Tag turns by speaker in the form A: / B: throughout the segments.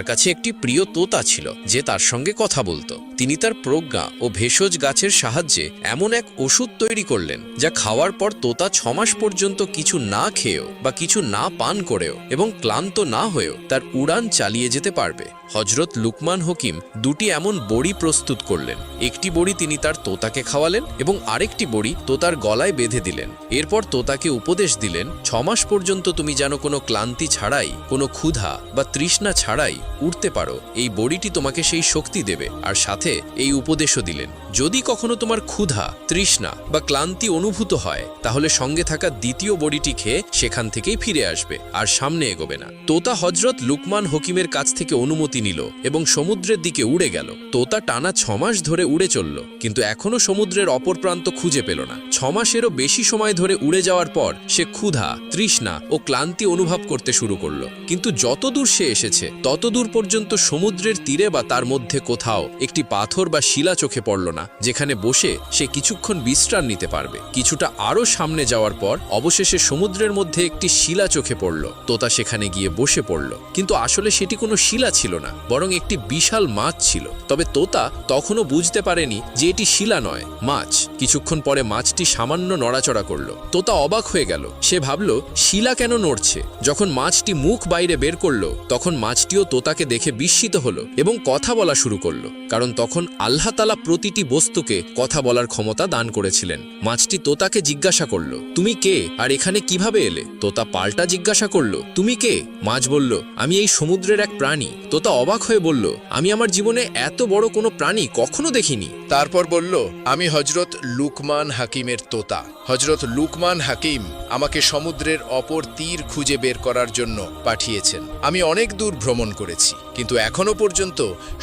A: কাছে একটি প্রিয় তোতা ছিল যে তার সঙ্গে কথা বলতো। তিনি তার প্রজ্ঞা ও ভেষজ গাছের সাহায্যে এমন এক ওষুধ তৈরি করলেন যা খাওয়ার পর তোতা 6 মাস পর্যন্ত কিছু না খেয়েও বা কিছু না পান করেও এবং ক্লান্ত না হয়েও তার উড়ান চালিয়ে যেতে পারবে। হযরত লুকমান হকিম দুটি এমন বড়ি প্রস্তুত করলেন। একটি বড়ি তিনি তার তোতাকে খাওয়ালেন এবং আরেকটি বড়ি তোতার গলায় বেঁধে দিলেন। এরপর তোতাকে উপদেশ দিলেন, 6 মাস পর্যন্ত তুমি যেন কোনো ক্লান্তি ছাড়াই, কোনো ক্ষুধা বা তৃষ্ণা ছাড়াই উঠতে পারো। এই বড়িটি তোমাকে সেই শক্তি দেবে। আর সাথে এই উপদেশও দিলেন, যদি কখনো তোমার ক্ষুধা, তৃষ্ণা বা ক্লান্তি অনুভূত হয় তাহলে সঙ্গে থাকা দ্বিতীয় বড়িটি খেয়ে সেখান থেকেই ফিরে আসবে আর সামনে এগোবে না। তোতা হযরত লুকমান হকিমের কাছ থেকে অনুমতি নিল এবং সমুদ্রের দিকে উড়ে গেল। তোতা টানা 6 মাস ধরে উড়ে চলল, কিন্তু এখনো সমুদ্রের অপর প্রান্ত খুঁজে পেল না। 6 মাসেরও বেশি সময় ধরে উড়ে যাওয়ার পর সে ক্ষুধা, তৃষ্ণা ও ক্লান্তি অনুভব করতে শুরু করল। কিন্তু যতদূর সে এসেছে ততদূর পর্যন্ত সমুদ্রের তীরে বা তার মধ্যে কোথাও একটি পাথর বা শিলা চোখে পড়ল না যেখানে বসে সে কিছুক্ষণ বিশ্রাম নিতে পারবে। কিছুটা আরও সামনে যাওয়ার পর অবশেষে সমুদ্রের মধ্যে একটি শিলা চোখে পড়ল। তোতা সেখানে গিয়ে বসে পড়ল, কিন্তু আসলে সেটি কোনো শিলা ছিল না, বরং একটি বিশাল মাছ ছিল। তবে তোতা তখনও বুঝতে পারেনি যে এটি শিলা নয়, মাছ। কিছুক্ষণ পরে মাছটি সামান্য নড়াচড়া করল। তোতা অবাক হয়ে গেল। সে ভাবল, শিলা কেন নড়ছে? যখন মাছটি মুখ বাইরে বের করল তখন মাছটিও তোতাকে দেখে বিস্মিত হলো এবং কথা বলা শুরু করল, কারণ তখন আল্লাহ তাআলা প্রতিটি বস্তুকে কথা বলার ক্ষমতা দান করেছিলেন। মাছটি তোতাকে জিজ্ঞাসা করল, তুমি কে আর এখানে কিভাবে এলে? তোতা পাল্টা জিজ্ঞাসা করল, তুমি কে? মাছ বলল, আমি এই সমুদ্রের এক প্রাণী। তোতা অবাক হয়ে বলল, আমি আমার জীবনে এত বড় কোনো প্রাণী কখনো দেখিনি।
B: তারপর বলল, আমি হযরত লুকমান হাকিমের তোতা। হযরত লুকমান হাকিম আমাকে সমুদ্রের অপর তীর খুঁজে বের করার জন্য পাঠিয়েছেন। আমি অনেক দূর ভ্রমণ করেছি, কিন্তু এখনো পর্যন্ত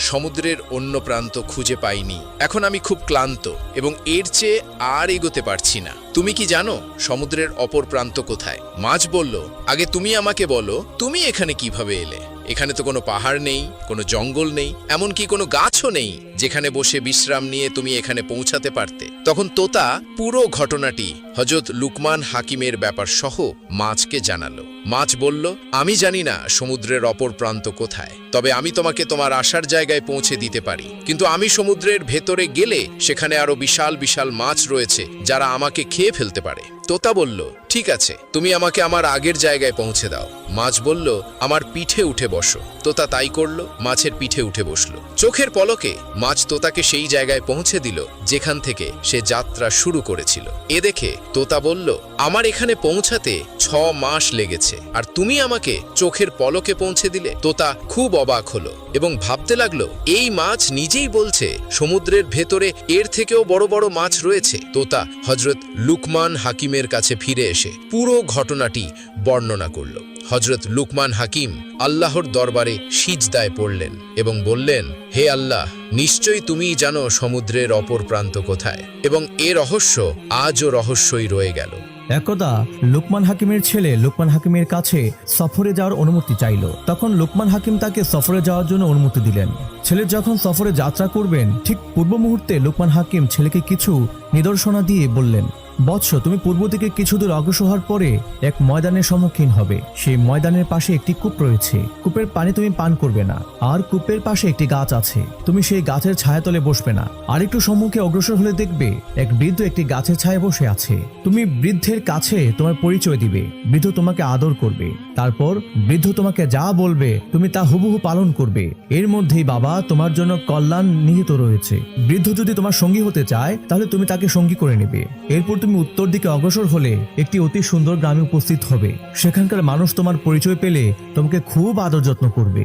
B: সমুদ্রের অন্য প্রান্ত খুঁজে পাইনি। এখন আমি খুব ক্লান্ত এবং এর চেয়ে আর এগোতে পারছি না। তুমি কি জানো সমুদ্রের অপর প্রান্ত কোথায়? মাছ বলল, আগে তুমি আমাকে বলো, তুমি এখানে কিভাবে এলে? এখানে তো কোনো পাহাড় নেই, কোনো জঙ্গল নেই, এমনকি কোনো গাছও নেই যেখানে বসে বিশ্রাম নিয়ে তুমি এখানে পৌঁছাতে পারতে। তখন তোতা পুরো ঘটনাটি হযরত লুকমান হাকিমের ব্যাপার সহ মাছকে জানালো। মাছ বলল, আমি জানি না সমুদ্রের অপর প্রান্ত কোথায়, তবে আমি তোমাকে তোমার আসার জায়গায় পৌঁছে দিতে পারি। কিন্তু আমি সমুদ্রের ভেতরে গেলে সেখানে আরো বিশাল বিশাল মাছ রয়েছে যারা আমাকে খেয়ে ফেলতে পারে। তোতা বলল, ঠিক আছে, তুমি আমাকে আমার আগের জায়গায় পৌঁছে দাও। মাছ বলল, আমার পিঠে উঠে বসো। তোতা তাই করল, মাছের পিঠে উঠে বসলো। চোখের পলকে মাছ তোতাকে সেই জায়গায় পৌঁছে দিল যেখান থেকে সে যাত্রা শুরু করেছিল। এ দেখে তোতা বলল, আমার এখানে পৌঁছাতে 6 মাস লেগেছে, আর তুমি আমাকে চোখের পলকে পৌঁছে দিলে। তোতা খুব অবাক হলো এবং ভাবতে লাগলো, এই মাছ নিজেই বলছে সমুদ্রের ভেতরে এর থেকেও বড় বড় মাছ রয়েছে। তোতা হযরত লুকমান হাকিমের কাছে ফিরে এসে পুরো ঘটনাটি বর্ণনা করল। হযরত লুকমান হাকিম আল্লাহর দরবারে সিজদায় পড়লেন এবং বললেন, হে আল্লাহ, নিশ্চয়ই তুমিই জানো সমুদ্রের অপর প্রান্ত কোথায়, এবং এ রহস্য আজও রহস্যই রয়ে গেল।
C: একদা লুকমান হাকিমের ছেলে লুকমান হাকিমের কাছে সফরে যাওয়ার অনুমতি চাইল। তখন লুকমান হাকিম তাকে সফরে যাওয়ার জন্য অনুমতি দিলেন। ছেলে যখন সফরে যাত্রা করবেন ঠিক পূর্ব মুহূর্তে লুকমান হাকিম ছেলেকে কিছু নিদর্শনা দিয়ে বললেন, বৎস, তুমি পূর্ব দিকে কিছু দূর অগ্রসর হওয়ার পরে এক ময়দানের সম্মুখীন হবে। সেই ময়দানের পাশে একটি কূপ রয়েছে। কূপের পানি তুমি পান করবে না, আর কূপের পাশে একটি গাছ আছে। তুমি সেই গাছের ছায়াতলে বসবে না। আর একটু সম্মুখে অগ্রসর হলে দেখবে এক বৃদ্ধ একটি গাছের ছায়ায় বসে আছে। তুমি বৃদ্ধের কাছে তোমার পরিচয় দিবে। বৃদ্ধ তোমাকে আদর করবে। তারপর বৃদ্ধ তোমাকে যা বলবে তুমি তা হুবহু পালন করবে। এর মধ্যেই বাবা তোমার জন্য কল্যাণ নিহিত রয়েছে। বৃদ্ধ যদি তোমার সঙ্গী হতে চায় তাহলে তুমি তাকে সঙ্গী করে নেবে। এরপর তুমি উত্তর দিকে অগ্রসর হলে একটি অতি সুন্দর গ্রামে উপস্থিত হবে। সেখানকার মানুষ তোমার পরিচয় পেলে তোমাকে খুব আদর যত্ন করবে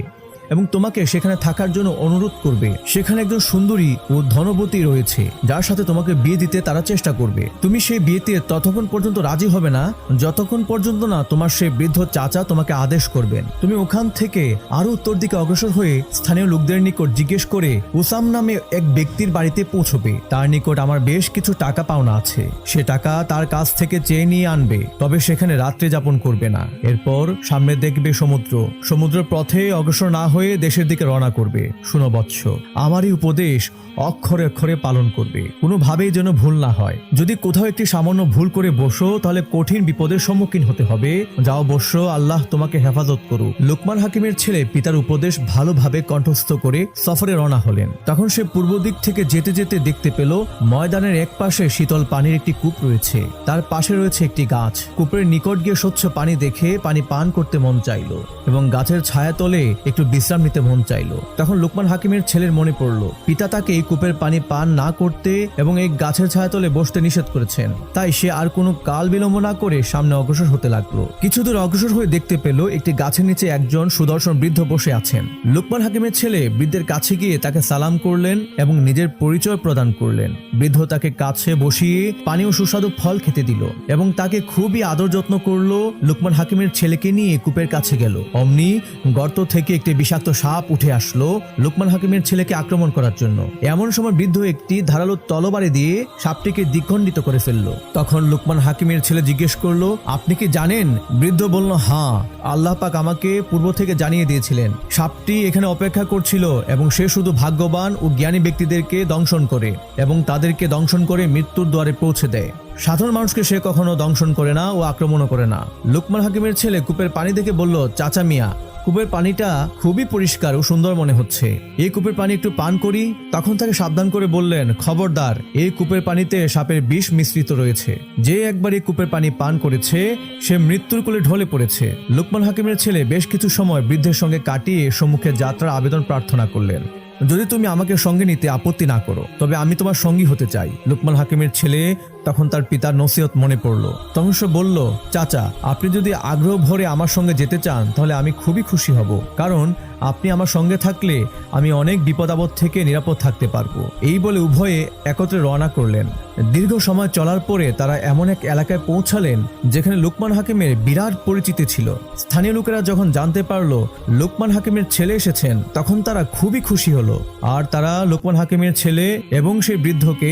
C: এবং তোমাকে সেখানে থাকার জন্য অনুরোধ করবে। সেখানে একজন সুন্দরী ও ধনবতী রয়েছে যার সাথে তোমাকে বিয়ে দিতে তারা চেষ্টা করবে। তুমি সেই বিয়েতে ততক্ষণ পর্যন্ত রাজি হবে না যতক্ষণ পর্যন্ত না তোমার সেই বৃদ্ধ চাচা তোমাকে আদেশ করবেন। তুমি ওখান থেকে আরো উত্তর দিকে অগ্রসর হয়ে স্থানীয় লোকদের নিকট জিজ্ঞেস করে উসাম নামে এক ব্যক্তির বাড়িতে পৌঁছবে। তার নিকট আমার বেশ কিছু টাকা পাওনা আছে। সে টাকা তার কাছ থেকে চেয়ে নিয়ে আনবে, তবে সেখানে রাত্রি যাপন করবে না। এরপর সামনে দেখবে সমুদ্র। সমুদ্রের পথে অগ্রসর না হয়ে হয়ে দেশের দিকে রওনা করবে। শুনো বৎস, আমারই উপদেশ অক্ষরে অক্ষরে পালন করবে, কোনোভাবেই যেন ভুল না হয়। যদি কোথাও একটি সামান্য ভুল করে বসো তাহলে কঠিন বিপদের সম্মুখীন হতে হবে। যাও বৎস, আল্লাহ তোমাকে হেফাজত করুক। লোকমান হাকিমের ছেলে পিতার উপদেশ ভালোভাবে কণ্ঠস্থ করে সফরে রওনা হলেন। তখন সে পূর্ব দিক থেকে যেতে যেতে দেখতে পেল ময়দানের এক পাশে শীতল পানির একটি কূপ রয়েছে, তার পাশে রয়েছে একটি গাছ। কূপের নিকট গিয়ে স্বচ্ছ পানি দেখে পানি পান করতে মন চাইল এবং গাছের ছায়া তলে একটু বিশ্রাম নিতে মন চাইল। তখন লোকমান হাকিমের ছেলের মনে পড়ল পিতা তাকে এই কূপের পানি পান না করতে এবং এই গাছের ছায়াতলে বসতে নিষেধ করেছেন। তাই সে আর কোনো কাল বিলম্ব না করে সামনে অগ্রসর হতে লাগলো। কিছু দূর অগ্রসর হয়ে দেখতে পেল একটি গাছের নিচে একজন সুদর্শন বৃদ্ধ বসে আছেন। লোকমান হাকিমের ছেলে বৃদ্ধের কাছে গিয়ে তাকে সালাম করলেন এবং নিজের পরিচয় প্রদান করলেন। বৃদ্ধ তাকে কাছে বসিয়ে পানি ও সুস্বাদু ফল খেতে দিল এবং তাকে খুবই আদর যত্ন করলো। লোকমান হাকিমের ছেলেকে নিয়ে কূপের কাছে গেল। অমনি গর্ত থেকে একটি বিষাক্ত সাপ উঠে আসলো লোকমান হাকিমের ছেলেকে আক্রমণ করার জন্য। এমন সময় বৃদ্ধ একটি ধারালো তলবারি দিয়ে সাপটিকে দ্বিখণ্ডিত করে ফেললো। তখন লোকমান হাকিমের ছেলে জিজ্ঞেস করলো, আপনি কি জানেন? বৃদ্ধ বলল, হ্যাঁ, আল্লাহ পাক আমাকে পূর্ব থেকে জানিয়ে দিয়েছিলেন সাপটি এখানে অপেক্ষা করছিল এবং সে শুধু ভাগ্যবান ও জ্ঞানী ব্যক্তিদেরকে দংশন করে এবং তাদেরকে দংশন করে মৃত্যুর দ্বারে পৌঁছে দেয়। সাধারণ মানুষকে সে কখনো দংশন করে না ও আক্রমণও করে না। লোকমান হাকিমের ছেলে কূপের পানি দেখে বলল, চাচা মিয়া, কূপের পানিটা খুবই পরিষ্কার ও সুন্দর মনে হচ্ছে, এই কূপের পানি একটু পান করি। তখন তাকে সাবধান করে বললেন, খবরদার, এই কূপের পানিতে সাপের বিষ মিশ্রিত রয়েছে। যে একবার এই কূপের পানি পান করেছে সে মৃত্যুর কোলে ঢলে পড়েছে। লোকমান হাকিমের ছেলে বেশ কিছু সময় বৃদ্ধের সঙ্গে কাটিয়ে সম্মুখে যাত্রার আবেদন প্রার্থনা করলেন, যদি তুমি আমাকে সঙ্গে নিতে আপত্তি না করো তবে আমি তোমার সঙ্গী হতে চাই। লোকমান হাকিমের ছেলে তখন তার পিতার নসিহত মনে পড়ল। তখন সে বলল, চাচা, আপনি যদি আগ্রহ ভরে আমার সঙ্গে যেতে চান তাহলে আমি খুবই খুশি হব, কারণ আপনি আমার সঙ্গে থাকলে আমি অনেক বিপদ আপদ থেকে নিরাপদ থাকতে পারবো। এই বলে উভয়ে একত্রে রওনা করলেন। দীর্ঘ সময় চলার পরে তারা এমন এক এলাকায় পৌঁছালেন যেখানে লোকমান হাকিমের বিরাট পরিচিতি ছিল। স্থানীয় লোকেরা যখন জানতে পারলো লোকমান হাকিমের ছেলে এসেছেন তখন তারা খুবই খুশি হলো আর তারা লোকমান হাকিমের ছেলে এবং সেই বৃদ্ধকে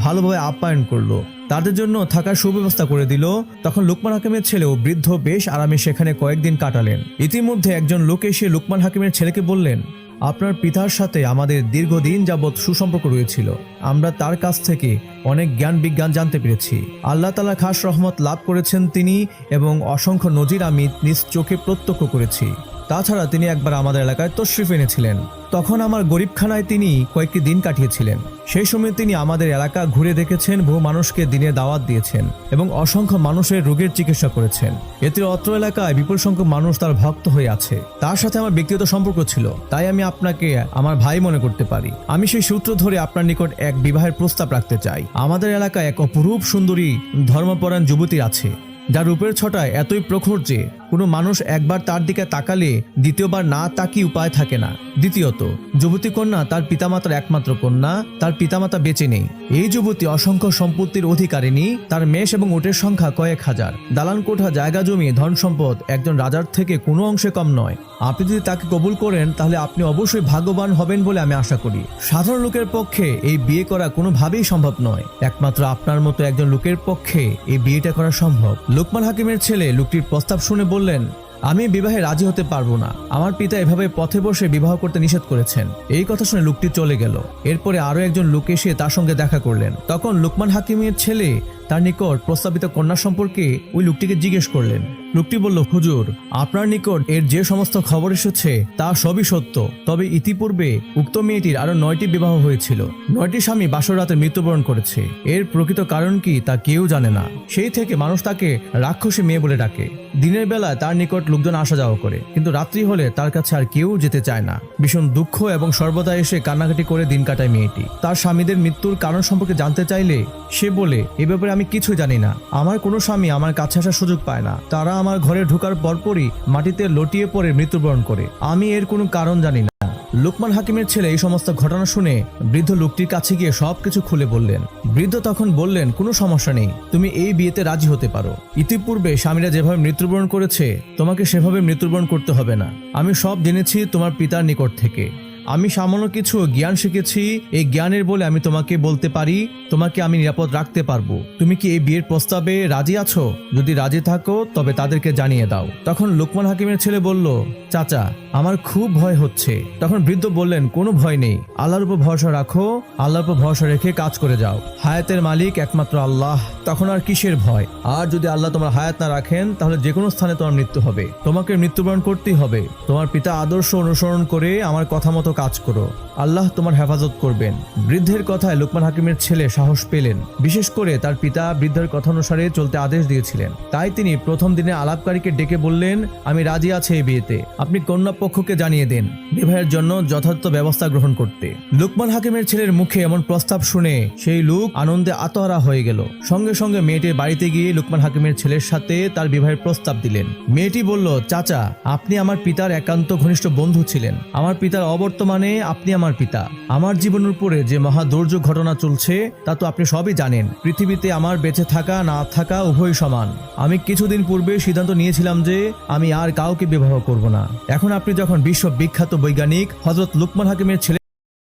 C: ভালোভাবে আপ্যায়ন করলো, তাদের জন্য থাকার সুব্যবস্থা করে দিল। তখন লোকমান হাকিমের ছেলে ও বৃদ্ধ বেশ আরামে সেখানে কয়েকদিন কাটালেন। ইতিমধ্যে একজন লোক এসে লোকমান হাকিমের ছেলেকে বললেন, আপনার পিতার সাথে আমাদের দীর্ঘদিন যাবৎ সুসম্পর্ক রয়েছিল, আমরা তার কাছ থেকে অনেক জ্ঞান বিজ্ঞান জানতে পেরেছি। আল্লাহ তাআলা খাস রহমত লাভ করেছেন তিনি এবং অসংখ্য নজির আমি নিজ চোখে প্রত্যক্ষ করেছি। তাছাড়া তিনি একবার আমাদের এলাকায় তশরিফ এনেছিলেন, তখন আমার গরিবখানায় তিনি কয়েকটি দিন কাটিয়েছিলেন। সেই সময় তিনি আমাদের এলাকা ঘুরে দেখেছেন, বহু মানুষকে দিনের দাওয়াত দিয়েছেন এবং অসংখ্য মানুষের রোগের চিকিৎসা করেছেন। এতে অত্র এলাকায় বিপুল সংখ্যক মানুষ তার ভক্ত হয়ে আছে। তার সাথে আমার ব্যক্তিগত সম্পর্ক ছিল, তাই আমি আপনাকে আমার ভাই মনে করতে পারি। আমি সেই সূত্র ধরে আপনার নিকট এক বিবাহের প্রস্তাব রাখতে চাই। আমাদের এলাকায় এক অপরূপ সুন্দরী ধর্মপরায়ণ যুবতী আছে, যার রূপের ছটায় এতই প্রখর যে কোনো মানুষ একবার তার দিকে তাকালে দ্বিতীয়বার না তাকিয়ে উপায় থাকে না। দ্বিতীয়ত, যুবতী কন্যা তার পিতামাতার একমাত্র কন্যা, তার পিতামাতা বেঁচে নেই। এই যুবতী অসংখ্য সম্পত্তির অধিকারিণী, তার মেষ এবং ওটের সংখ্যা কয়েক হাজার, দালান কোঠা, জায়গা জমি, ধন সম্পদ একজন রাজার থেকে কোনো অংশে কম নয়। আপনি যদি তাকে কবুল করেন তাহলে আপনি অবশ্যই ভাগ্যবান হবেন বলে আমি আশা করি। সাধারণ লোকের পক্ষে এই বিয়ে করা কোনোভাবেই সম্ভব নয়, একমাত্র আপনার মতো একজন লোকের পক্ষে এই বিয়েটা করা সম্ভব। লোকমান হাকিমের ছেলে লোকটির প্রস্তাব শুনে বললেন, আমি বিবাহে রাজি হতে পারবো না, আমার পিতা এভাবে পথে বসে বিবাহ করতে নিষেধ করেছেন। এই কথা শুনে লোকটি চলে গেল। এরপরে আরো একজন লোক এসে তার সঙ্গে দেখা করলেন। তখন লোকমান হাকিমের ছেলে তার নিকট প্রস্তাবিত কন্যা সম্পর্কে ওই লোকটিকে জিজ্ঞেস করলেন। লোকটি বলল, হুজুর, আপনার নিকট এর যে সমস্ত খবর এসেছে তা সবই সত্য, তবে ইতিপূর্বে উক্ত মেয়েটির আরো 9টি বিবাহ হয়েছিল। 9টি স্বামী বাসর রাতে মৃত্যুবরণ করেছে। এর প্রকৃত কারণ কি তা কেউ জানে না। সেই থেকে মানুষ তাকে রাক্ষসী মেয়ে বলে ডাকে। দিনের বেলায় তার নিকট লোকজন আসা যাওয়া করে, কিন্তু রাত্রি হলে তার কাছে আর কেউ যেতে চায় না। ভীষণ দুঃখ এবং সর্বদা এসে কান্নাকাটি করে দিন কাটায় মেয়েটি। তার স্বামীদের মৃত্যুর কারণ সম্পর্কে জানতে চাইলে সে বলে, এ ব্যাপারে আমি কিছুই জানি না। আমার কোনো স্বামী আমার কাছে আসার সুযোগ পায় না। তারা আমার ঘরে ঢোকার পরপরই মাটিতে লটিয়ে পড়ে মৃত্যুবরণ করে। আমি এর কোনো কারণ জানি না। লোকমান হাকিমের ছেলে এই সমস্ত ঘটনা শুনে বৃদ্ধ লোকটির কাছে গিয়ে সবকিছু খুলে বললেন। বৃদ্ধ তখন বললেন, কোনো সমস্যা নেই, তুমি এই বিয়েতে রাজি হতে পারো। ইতিপূর্বে স্বামীরা যেভাবে মৃত্যুবরণ করেছে তোমাকে সেভাবে মৃত্যুবরণ করতে হবে না। আমি সব জেনেছি তোমার পিতার নিকট থেকে। আমি সামান্য কিছু জ্ঞান শিখেছি, এই জ্ঞানের বলে আমি তোমাকে বলতে পারি তোমাকে আমি নিরাপদ রাখতে পারবো। তুমি কি এই বিয়ের প্রস্তাবে রাজি আছো? যদি রাজি থাকো তবে তাদেরকে জানিয়ে দাও। তখন লোকমান হাকিমের ছেলে বলল, চাচা আমার খুব ভয় হচ্ছে। তখন বৃদ্ধ বললেন, কোনো ভয় নেই, আল্লাহর উপর ভরসা রাখো, আল্লাহর উপর ভরসা রেখে কাজ করে যাও। হায়াতের মালিক একমাত্র আল্লাহ, তখন আর কিসের ভয়? আর যদি আল্লাহ তোমার হায়াত না রাখেন তাহলে যে কোনো স্থানে তোমার মৃত্যু হবে, তোমাকে মৃত্যুবরণ করতেই হবে। তোমার পিতা আদর্শ অনুসরণ করে আমার কথা মতো কাজ করো, আল্লাহ তোমার হেফাজত করবেন। বৃদ্ধের কথায় লোকমান হাকিমের ছেলে সাহস পেলেন। বিশেষ করে তার পিতা বৃদ্ধের কথা অনুসারে চলতে আদেশ দিয়েছিলেন। তাই তিনি প্রথম দিনে আলাপকারীকে ডেকে বললেন, আমি রাজি আছি এই বিয়েতে, আপনি কন্যা পক্ষকে জানিয়ে দেন বিবাহের জন্য যথার্থ ব্যবস্থা গ্রহণ করতে। লোকমান হাকিমের ছেলের মুখে এমন প্রস্তাব শুনে সেই লোক আনন্দে আত্মহারা হয়ে গেল। সঙ্গে সঙ্গে মেয়েটির বাড়িতে গিয়ে লোকমান হাকিমের ছেলের সাথে তার বিবাহের প্রস্তাব দিলেন। মেয়েটি বলল, চাচা আপনি আমার পিতার একান্ত ঘনিষ্ঠ বন্ধু ছিলেন, আমার পিতার অবর্তমানে আপনি আমার পিতা। আমার জীবনের উপরে যে মহা দুর্যোগ ঘটনা চলছে তা তো আপনি সবই জানেন। পৃথিবীতে আমার বেঁচে থাকা না থাকা উভয় সমান। আমি কিছুদিন পূর্বে সিদ্ধান্ত নিয়েছিলাম যে আমি আর কাউকে বিবাহ করব না। এখন আপনি যখন বিশ্ববিখ্যাত বৈজ্ঞানিক হযরত লুকমান হাকিমের ছেলে